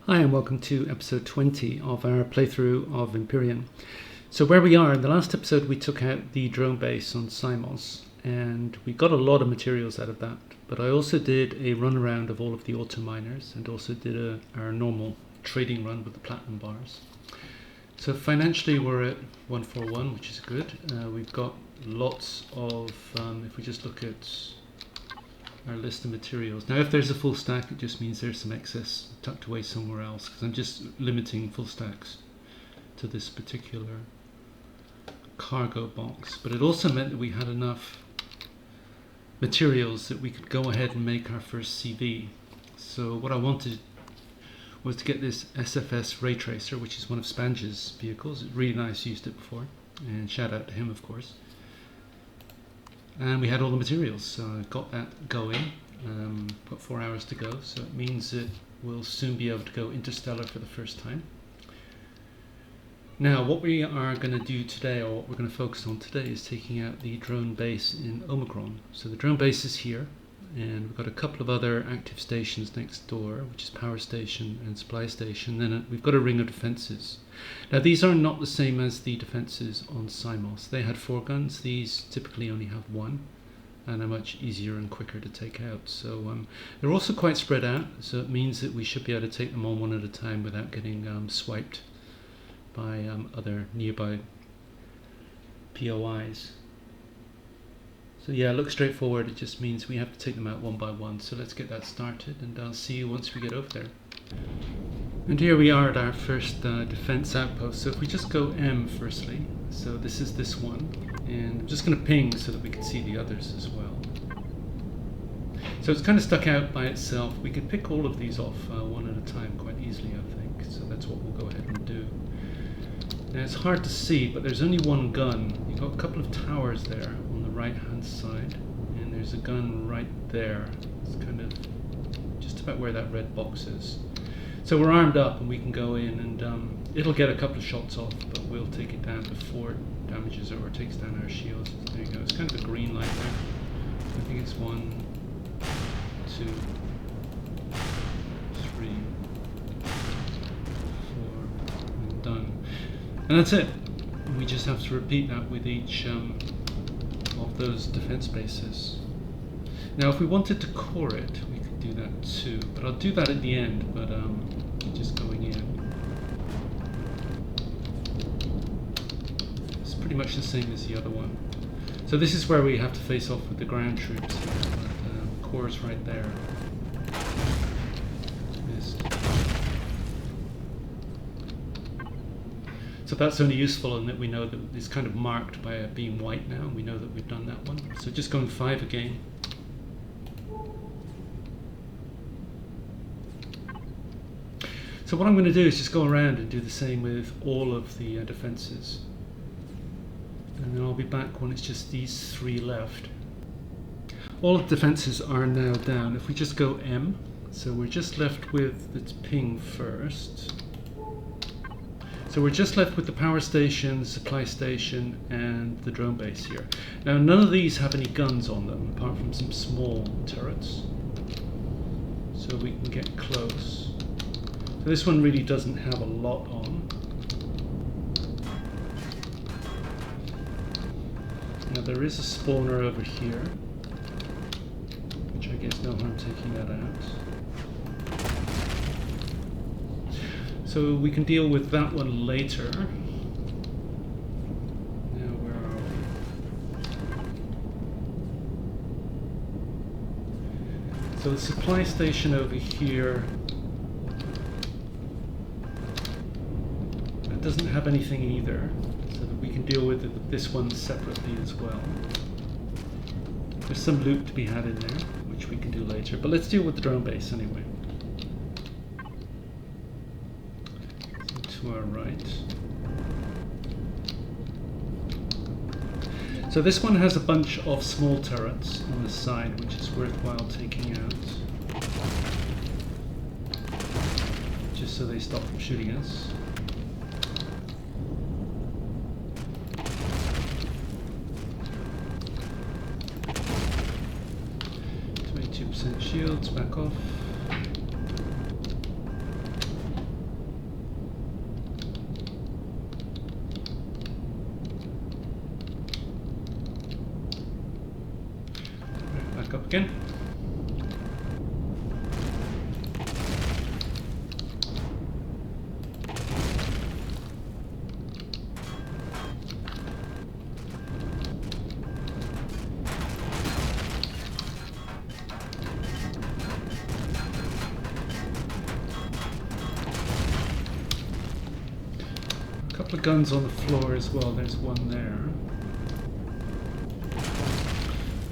Hi and welcome to episode 20 of our playthrough of Empyrion. So where we are, in the last episode we took out the drone base on Simos and we got a lot of materials out of that, but I also did a run around of all of the auto miners and also did our normal trading run with the platinum bars. So financially we're at 141, which is good. We've got lots of, if we just look at our list of materials. Now if there's a full stack, it just means there's some excess tucked away somewhere else, because I'm just limiting full stacks to this particular cargo box. But it also meant that we had enough materials that we could go ahead and make our first CV. So what I wanted was to get this SFS ray tracer, which is one of Spange's vehicles. It's really nice, used it before, and shout out to him of course. And we had all the materials, so I got that going. Got 4 hours to go, so it means that we'll soon be able to go interstellar for the first time. Now what we are going to do today, or what we're going to focus on today, is taking out the drone base in Omicron. So the drone base is here, and we've got a couple of other active stations next door, which is power station and supply station. Then we've got a ring of defences. Now these are not the same as the defences on Simos. They had 4 guns, these typically only have 1, and are much easier and quicker to take out. So they're also quite spread out, so it means that we should be able to take them on one at a time without getting swiped by other nearby POIs. So yeah, look straightforward, it just means we have to take them out one by one. So let's get that started, and I'll see you once we get over there. And here we are at our first defense outpost. So if we just go M firstly, so this is this one, and I'm just going to ping so that we can see the others as well. So it's kind of stuck out by itself. We could pick all of these off one at a time quite easily, I think. So that's what we'll go ahead and do. Now it's hard to see, but there's only one gun. You've got a couple of towers there on the right hand side, and there's a gun right there. It's kind of just about where that red box is. So we're armed up and we can go in, and it'll get a couple of shots off, but we'll take it down before it damages or takes down our shields. There you go, it's kind of a green light there. I think it's 1, 2, 3, 4, and done. And that's it. We just have to repeat that with each of those defense bases. Now if we wanted to core it, we could do that too, but I'll do that at the end, but just going in. It's pretty much the same as the other one. So this is where we have to face off with the ground troops, but core's right there. Missed. So that's only useful in that we know that it's kind of marked by it being white now, and we know that we've done that one. So just going 5 again. So what I'm going to do is just go around and do the same with all of the defences. And then I'll be back when it's just these 3 left. All of the defences are now down. If we just go M, so we're just left with the ping first. So we're just left with the power station, the supply station, and the drone base here. Now none of these have any guns on them, apart from some small turrets. So we can get close. So this one really doesn't have a lot on. Now there is a spawner over here, which I guess no harm taking that out. So we can deal with that one later. Now where are we? So the supply station over here, that doesn't have anything either, so that we can deal with this one separately as well. There's some loot to be had in there, which we can do later, but let's deal with the drone base anyway. To our right. So this one has a bunch of small turrets on the side, which is worthwhile taking out, just so they stop from shooting us. Shields, back off. Back up again. A couple of guns on the floor as well. There's one there.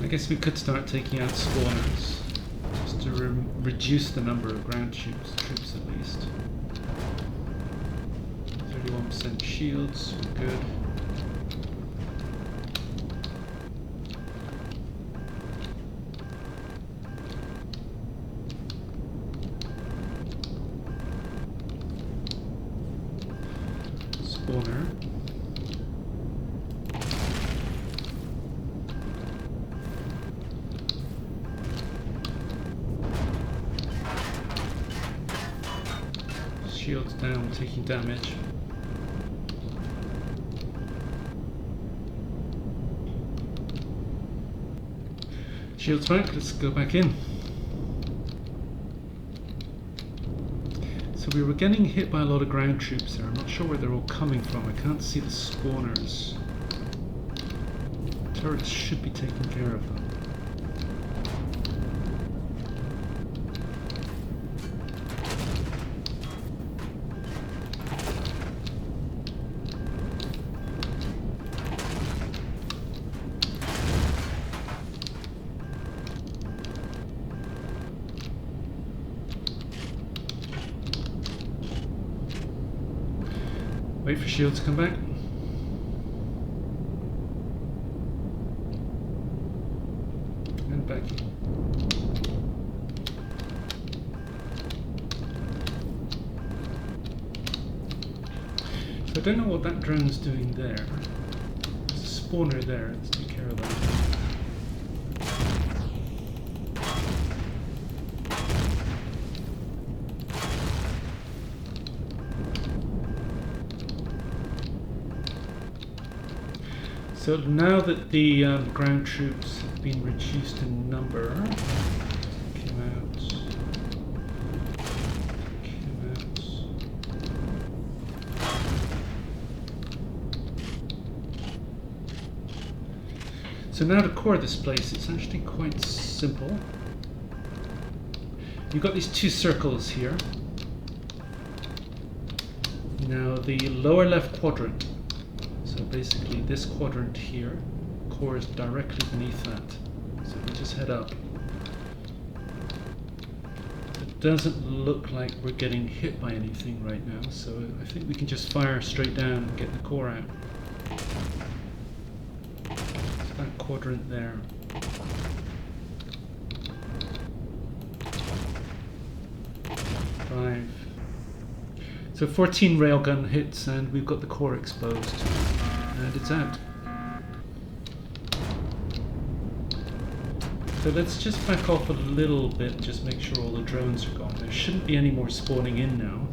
I guess we could start taking out spawners, just to reduce the number of ground troops at least. 31% shields, good. Spawner. Shields down, taking damage. Shields back, let's go back in. So we were getting hit by a lot of ground troops there. I'm not sure where they're all coming from. I can't see the spawners. Turrets should be taking care of them. Wait for shields to come back. And back. So I don't know what that drone's doing there. There's a spawner there, let's take care of that. So now that the ground troops have been reduced in number, came out. So now to core this place, it's actually quite simple. You've got these two circles here. Now the lower left quadrant, so basically this quadrant here, core is directly beneath that. So we just head up. It doesn't look like we're getting hit by anything right now, so I think we can just fire straight down and get the core out. So that quadrant there. Five. So 14 railgun hits and we've got the core exposed. And it's out. So let's just back off a little bit, just make sure all the drones are gone. There shouldn't be any more spawning in now.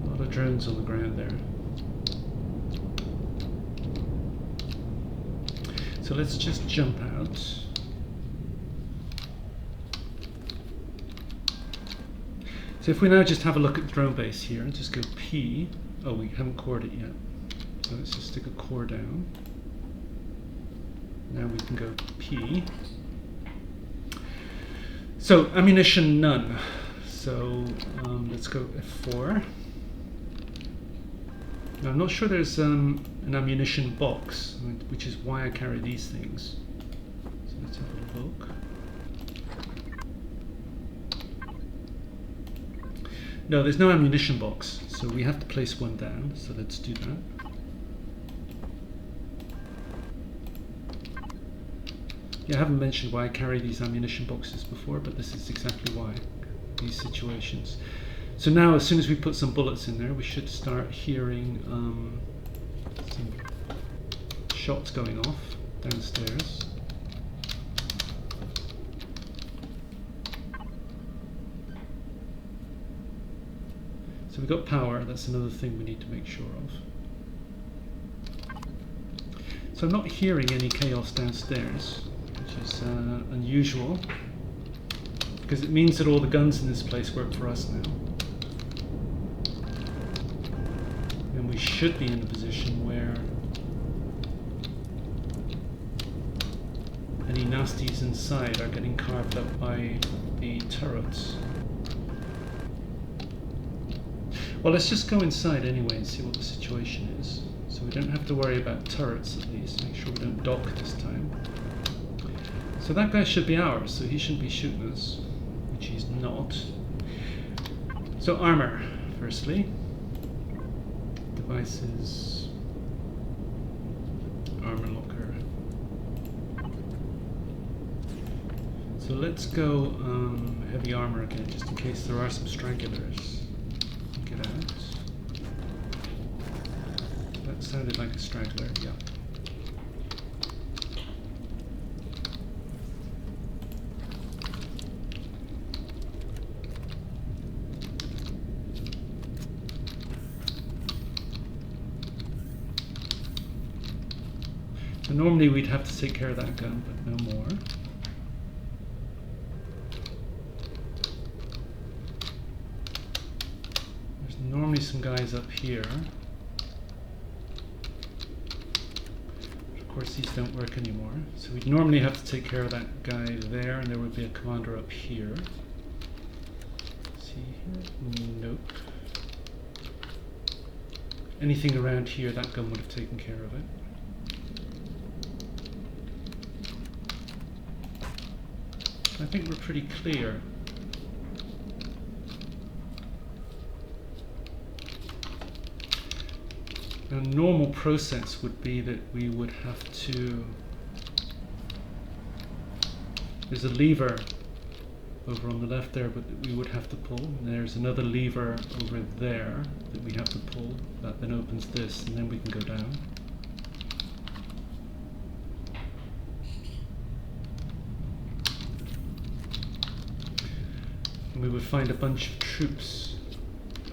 A lot of drones on the ground there. So let's just jump out. So if we now just have a look at the drone base here and just go P, oh, we haven't cored it yet. So let's just stick a core down. Now we can go P. So ammunition none. So let's go F4. Now I'm not sure there's an ammunition box, which is why I carry these things. So let's have a look. No, there's no ammunition box, so we have to place one down, so let's do that. Yeah, I haven't mentioned why I carry these ammunition boxes before, but this is exactly why, these situations. So now, as soon as we put some bullets in there, we should start hearing some shots going off downstairs. So we've got power, that's another thing we need to make sure of. So I'm not hearing any chaos downstairs, which is unusual, because it means that all the guns in this place work for us now. And we should be in a position where any nasties inside are getting carved up by the turrets. Well, let's just go inside anyway and see what the situation is. So we don't have to worry about turrets at least. Make sure we don't dock this time. So that guy should be ours, so he shouldn't be shooting us, which he's not. So armor, firstly. Devices. Armor locker. So let's go heavy armor again, just in case there are some stragglers. Get out. That sounded like a straggler, yeah. So normally we'd have to take care of that gun, but no more. There's normally some guys up here. Of course these don't work anymore. So we'd normally have to take care of that guy there, and there would be a commander up here. See here? Nope. Anything around here, that gun would have taken care of it. I think we're pretty clear. A normal process would be that we would have to... There's a lever over on the left there, but we would have to pull. And there's another lever over there that we have to pull. That then opens this, and then we can go down. And we would find a bunch of troops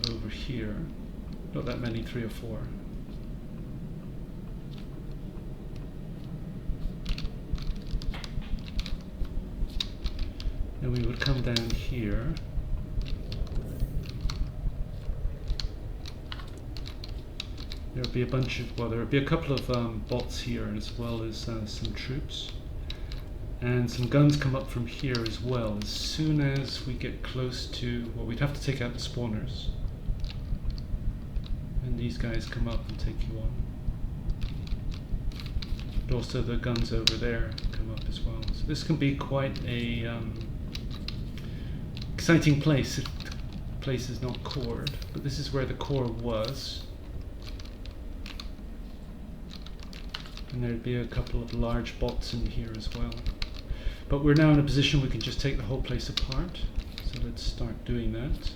over here. Not that many, 3 or 4. And we would come down here. There would be a bunch of, well, there would be a couple of bots here, as well as some troops. And some guns come up from here as well. As soon as we get close to, well, we'd have to take out the spawners. And these guys come up and take you on. But also the guns over there come up as well. So this can be quite a exciting place if the place is not cored. But this is where the core was. And there'd be a couple of large bots in here as well. But we're now in a position we can just take the whole place apart. So let's start doing that.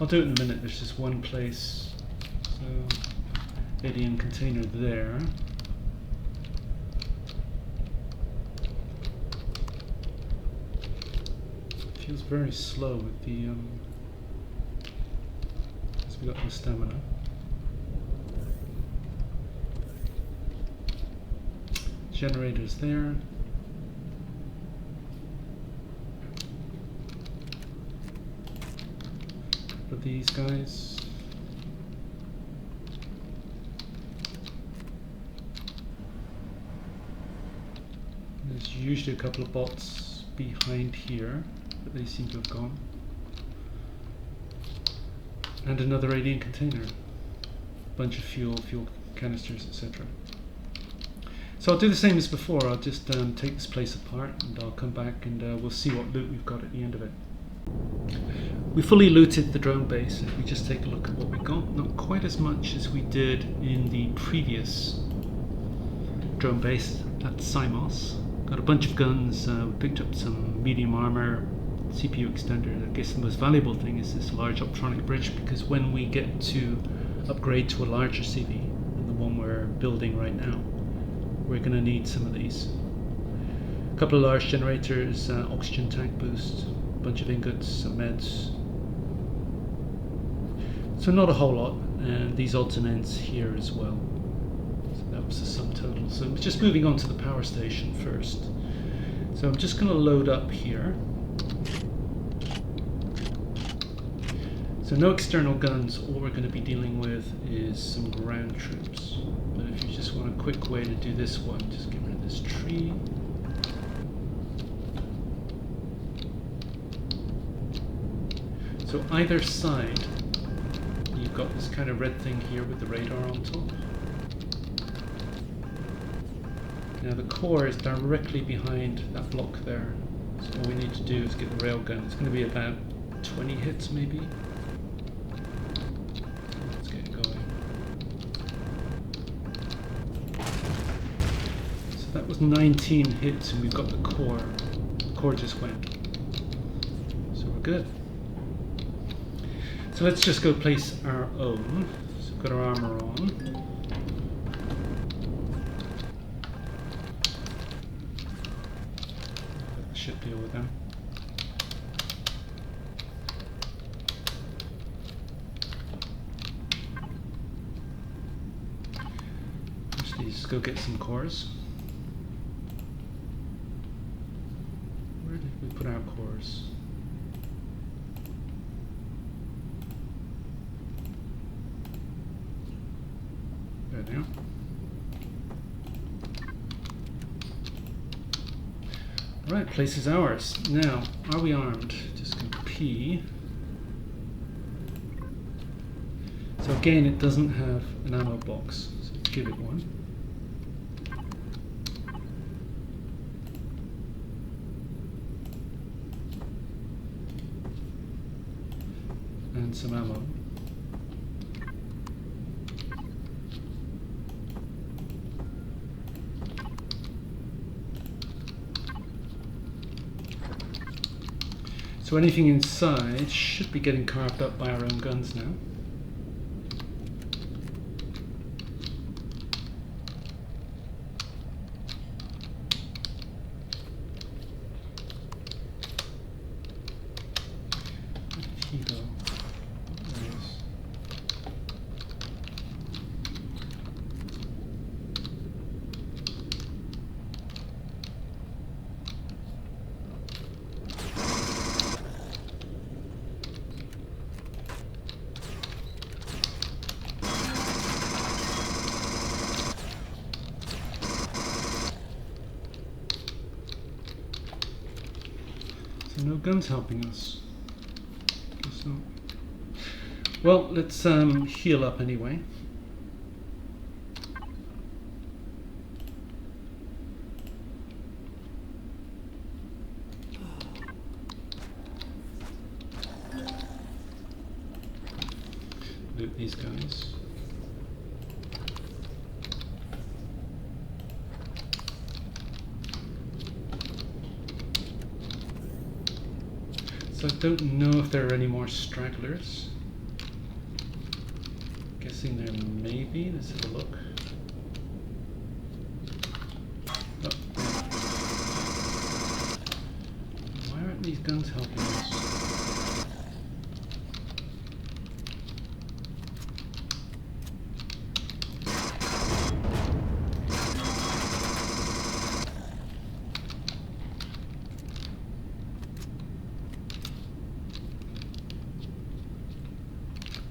I'll do it in a minute. There's just one place. So, alien container there. Feels very slow with the as we got no stamina. Generators there. For these guys. There's usually a couple of bots behind here, but they seem to have gone. And another alien container. Bunch of fuel canisters, etc. So I'll do the same as before. I'll just take this place apart, and I'll come back and we'll see what loot we've got at the end of it. We fully looted the drone base. If we just take a look at what we got, not quite as much as we did in the previous drone base at Simos. Got a bunch of guns, we picked up some medium armor, CPU extender. I guess the most valuable thing is this large optronic bridge, because when we get to upgrade to a larger CV than the one we're building right now, we're going to need some of these. A couple of large generators, oxygen tank boost, a bunch of ingots, some meds. So not a whole lot, and these odds and ends here as well. So That was the subtotal. So I'm just moving on to the power station first. So I'm just going to load up here. So no external guns. All we're going to be dealing with is some ground troops. But if you just want a quick way to do this one, just get rid of this tree. So either side, you've got this kind of red thing here with the radar on top. Now the core is directly behind that block there. So all we need to do is get the railgun. It's going to be about 20 hits maybe. Let's get it going. So that was 19 hits and we've got the core. The core just went. So we're good. So let's just go place our own. So we've got our armor on. Should deal with them. Actually, just go get some cores. Where did we put our cores? There they are. Right, place is ours. Now, are we armed? Just go P. So again, it doesn't have an ammo box, so let's give it one. And some ammo. So anything inside should be getting carved up by our own guns now. Where did he go? There he is. So no guns helping us. Guess not. Well, let's heal up anyway. Loot these guys. So I don't know if there are any more stragglers. Guessing there may be. Let's have a look. Oh, yeah. Why aren't these guns helping us?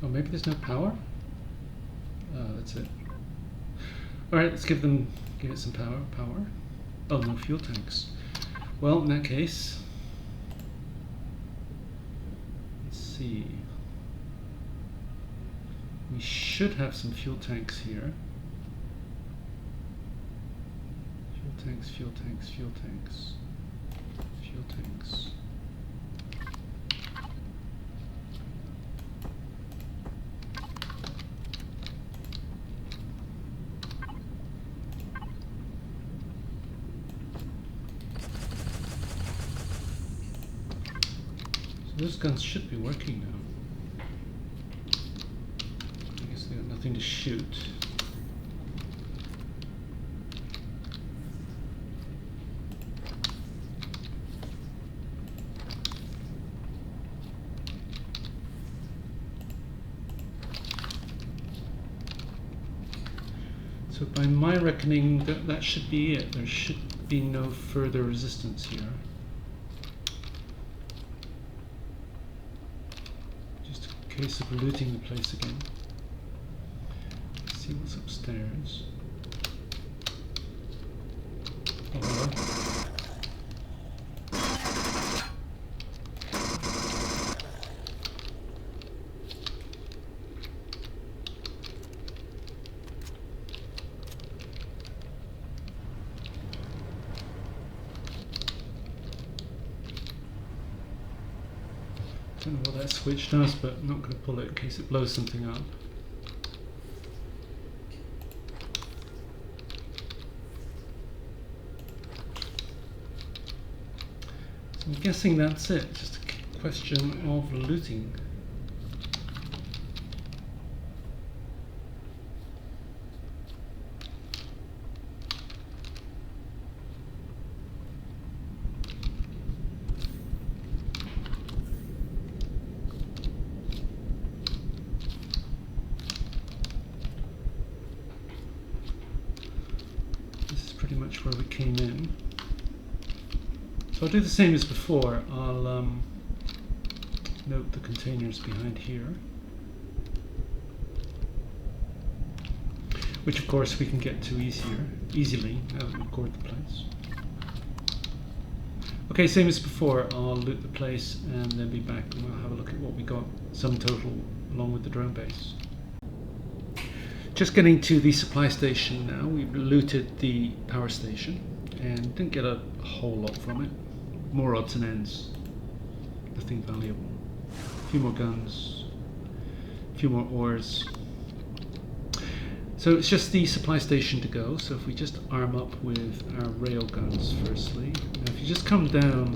Oh, maybe there's no power? That's it. Alright, let's give it some power. Oh, no fuel tanks. Well, in that case, let's see. We should have some fuel tanks here. Fuel tanks, fuel tanks, fuel tanks. Fuel tanks. Those guns should be working now. I guess they got nothing to shoot. So by my reckoning, that should be it. There should be no further resistance here. Just a case of looting the place again. Let's see what's upstairs. Oh, hello. I don't know what that switch does, but I'm not going to pull it in case it blows something up. So I'm guessing that's it, just a question of looting. Pretty much where we came in. So I'll do the same as before. I'll note the containers behind here, which of course we can get to easily now that we've cored the place. Okay, same as before, I'll loot the place and then be back and we'll have a look at what we got, sum total, along with the drone base. Just getting to the supply station now. We've looted the power station and didn't get a whole lot from it. More odds and ends. Nothing valuable. A few more guns. A few more ores. So it's just the supply station to go. So if we just arm up with our rail guns firstly. Now if you just come down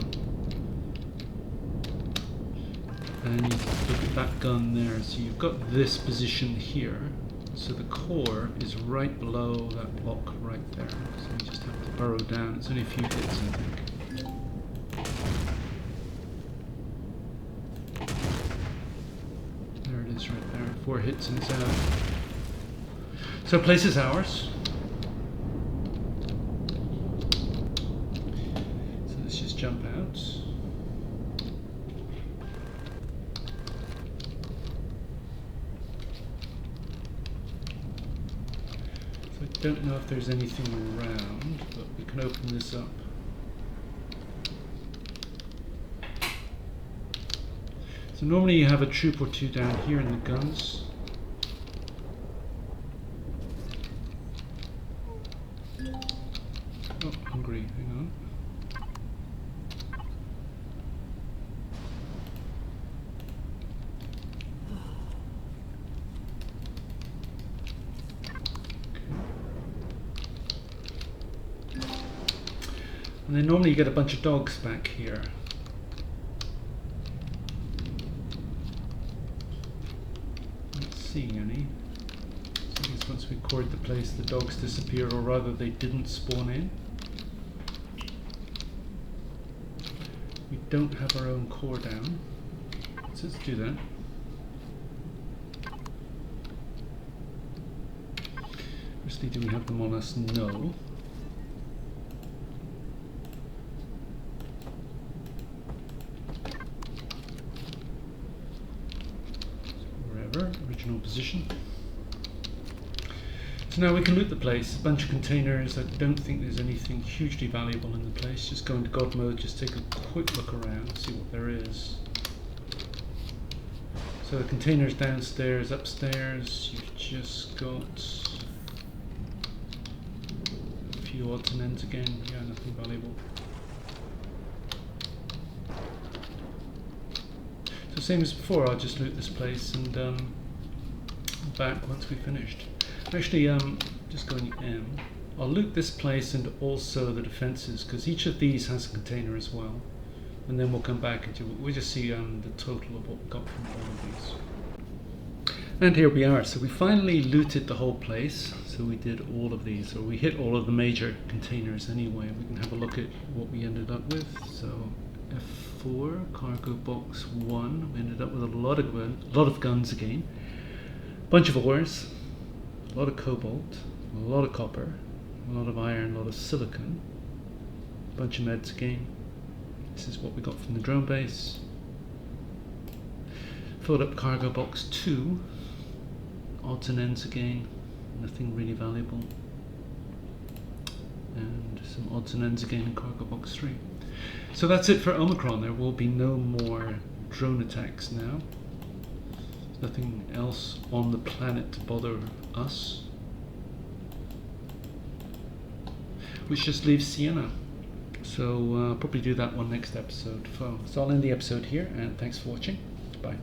and you look at that gun there. So you've got this position here. So the core is right below that block right there. So we just have to burrow down. It's only a few hits, I think. There it is right there. 4 hits and it's out. So place is ours. So let's just jump out. I don't know if there's anything around, but we can open this up. So normally you have a troop or two down here in the guns. Oh, hungry, hang on. And then normally you get a bunch of dogs back here. Not seeing any. So I guess once we cored the place, the dogs disappear, or rather they didn't spawn in. We don't have our own core down. So let's do that. Firstly, do we have them on us? No. Original position. So now we can loot the place. A bunch of containers. I don't think there's anything hugely valuable in the place. Just go into God mode, just take a quick look around, see what there is. So the containers downstairs, upstairs, you've just got a few odds and ends again. Yeah, nothing valuable. So same as before, I'll just loot this place and back once we've finished. Actually, just going M, I'll loot this place and also the defences, because each of these has a container as well. And then we'll come back and we'll just see the total of what we got from all of these. And here we are. So we finally looted the whole place. So we did all of these, or we hit all of the major containers anyway. We can have a look at what we ended up with. So F4, cargo box 1. We ended up with a lot of guns again. Bunch of ores, a lot of cobalt, a lot of copper, a lot of iron, a lot of silicon, a bunch of meds again. This is what we got from the drone base. Filled up cargo box 2, odds and ends again, nothing really valuable. And some odds and ends again in cargo box 3. So that's it for Omicron. There will be no more drone attacks now. There's nothing else on the planet to bother us. Which just leaves Sienna. So I'll probably do that one next episode. So I'll end the episode here, and thanks for watching. Bye.